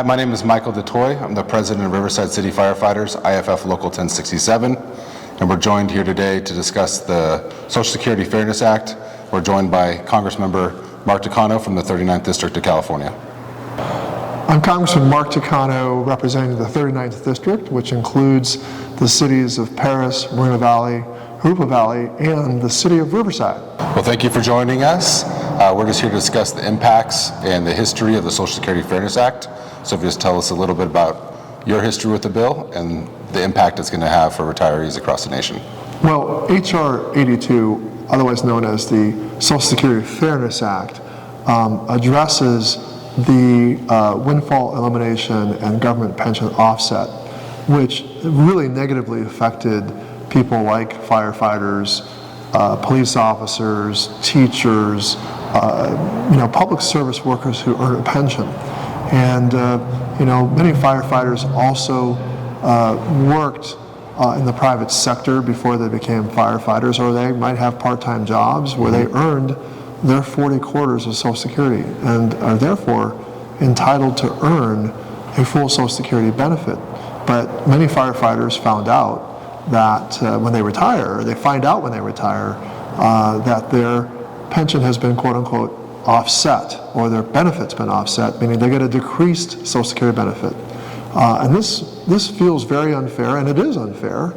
Hi, my name is Michael Detoy. I'm the president of Riverside City Firefighters, IAFF Local 1067, and we're joined here today to discuss the Social Security Fairness Act. We're joined by Congressmember Mark Takano from the 39th District of California. I'm Congressman Mark Takano, representing the 39th District, which includes the cities of Paris, Moreno Valley, Jurupa Valley, and the city of Riverside. Well, thank you for joining us. We're just here to discuss the impacts and the history of the Social Security Fairness Act. So if you just tell us a little bit about your history with the bill and the impact it's going to have for retirees across the nation. Well, H.R. 82, otherwise known as the Social Security Fairness Act, addresses the windfall elimination and government pension offset, which really negatively affected people like firefighters, police officers, teachers, public service workers who earn a pension. And many firefighters also worked in the private sector before they became firefighters, or they might have part-time jobs where they earned their 40 quarters of Social Security and are therefore entitled to earn a full Social Security benefit. But many firefighters found out that when they retire, that their pension has been quote-unquote offset, or their benefit's been offset, meaning they get a decreased Social Security benefit. And this feels very unfair, and it is unfair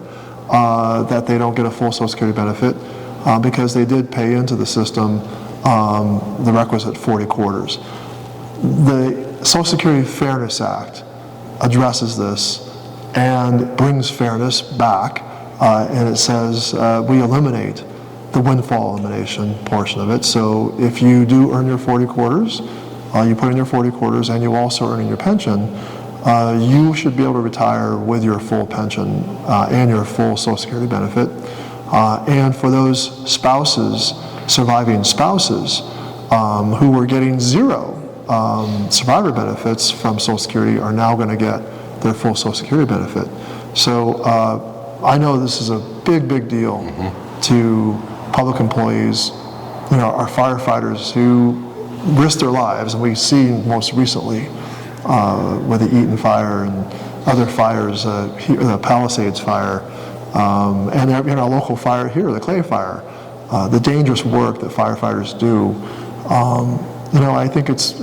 that they don't get a full Social Security benefit because they did pay into the system the requisite 40 quarters. The Social Security Fairness Act addresses this and brings fairness back, and it says we eliminate the windfall elimination portion of it. So if you do earn your 40 quarters, you put in your 40 quarters and you also earn your pension, you should be able to retire with your full pension and your full Social Security benefit. And for those spouses, surviving spouses, who were getting zero survivor benefits from Social Security are now going to get their full Social Security benefit. So I know this is a big, big deal to public employees, our firefighters who risk their lives, and we see most recently with the Eaton fire and other fires, the Palisades fire, and our local fire here, the Clay fire, the dangerous work that firefighters do. I think it's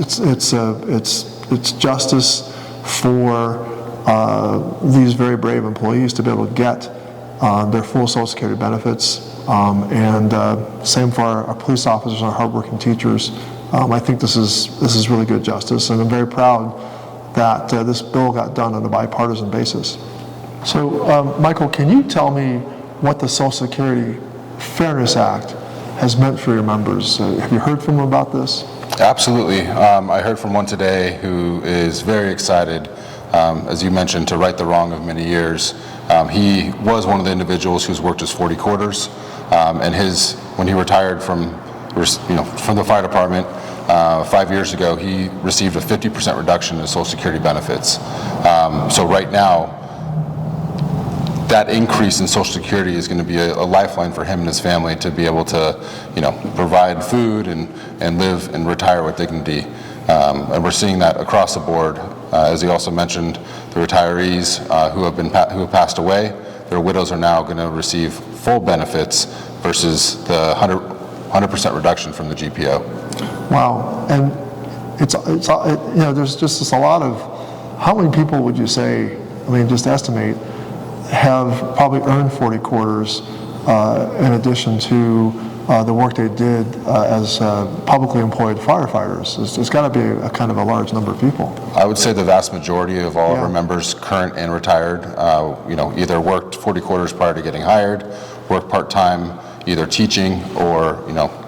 justice for these very brave employees to be able to get their full Social Security benefits, and same for our police officers and our hardworking teachers. I think this is really good justice, and I'm very proud that this bill got done on a bipartisan basis. So, Michael, can you tell me what the Social Security Fairness Act has meant for your members? Have you heard from them about this? Absolutely. I heard from one today who is very excited, as you mentioned, to right the wrong of many years. He was one of the individuals who's worked his 40 quarters, and when he retired from the fire department 5 years ago, he received a 50% reduction in his Social Security benefits. So right now, that increase in Social Security is going to be a lifeline for him and his family to be able to, provide food and live and retire with dignity. And we're seeing that across the board. As he also mentioned, the retirees who have passed away, their widows are now going to receive full benefits versus the 100% reduction from the GPO. Wow, and there's just a lot of, how many people would you say, just estimate, have probably earned 40 quarters in addition to the work they did as publicly employed firefighters? It's got to be a kind of a large number of people. I would say the vast majority of all of our members, current and retired, either worked 40 quarters prior to getting hired, worked part-time, either teaching or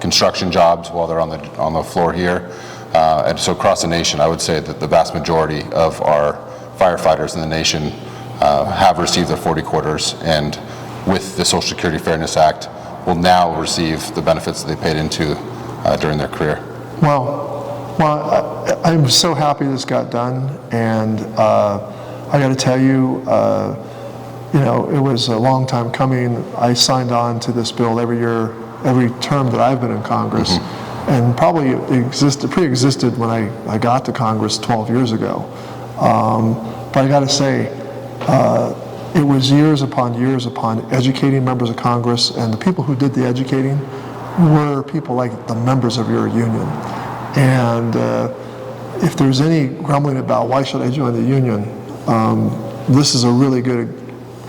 construction jobs while they're on the floor here. And so across the nation, I would say that the vast majority of our firefighters in the nation have received their 40 quarters, and with the Social Security Fairness Act, will now receive the benefits that they paid into during their career. Well, I'm so happy this got done, and I got to tell you, it was a long time coming. I signed on to this bill every year, every term that I've been in Congress, and probably pre-existed when I got to Congress 12 years ago. But I got to say, it was years upon educating members of Congress, and the people who did the educating were people like the members of your union. And if there's any grumbling about why should I join the union, this is a really good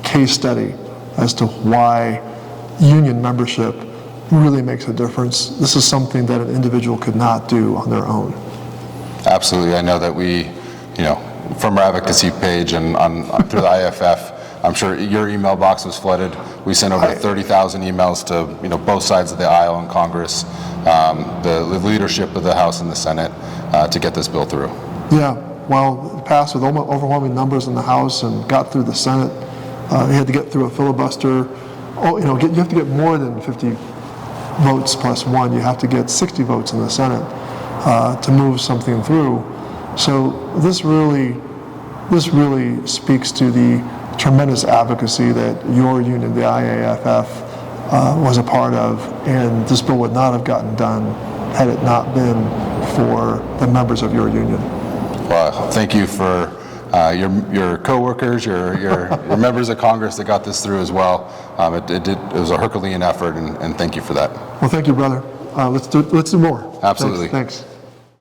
case study as to why union membership really makes a difference. This is something that an individual could not do on their own. Absolutely. I know that we, from our advocacy page and through the IAFF, I'm sure your email box was flooded. We sent over 30,000 emails to both sides of the aisle in Congress, the leadership of the House and the Senate, to get this bill through. Yeah, well, it passed with overwhelming numbers in the House and got through the Senate. You had to get through a filibuster. You have to get more than 50 votes plus one. You have to get 60 votes in the Senate to move something through. So this really speaks to the tremendous advocacy that your union, the IAFF, was a part of, and this bill would not have gotten done had it not been for the members of your union. Well, thank you for your co-workers, your members of Congress that got this through as well. It was a Herculean effort, and thank you for that. Well, thank you, brother. Let's do more. Absolutely. Thanks.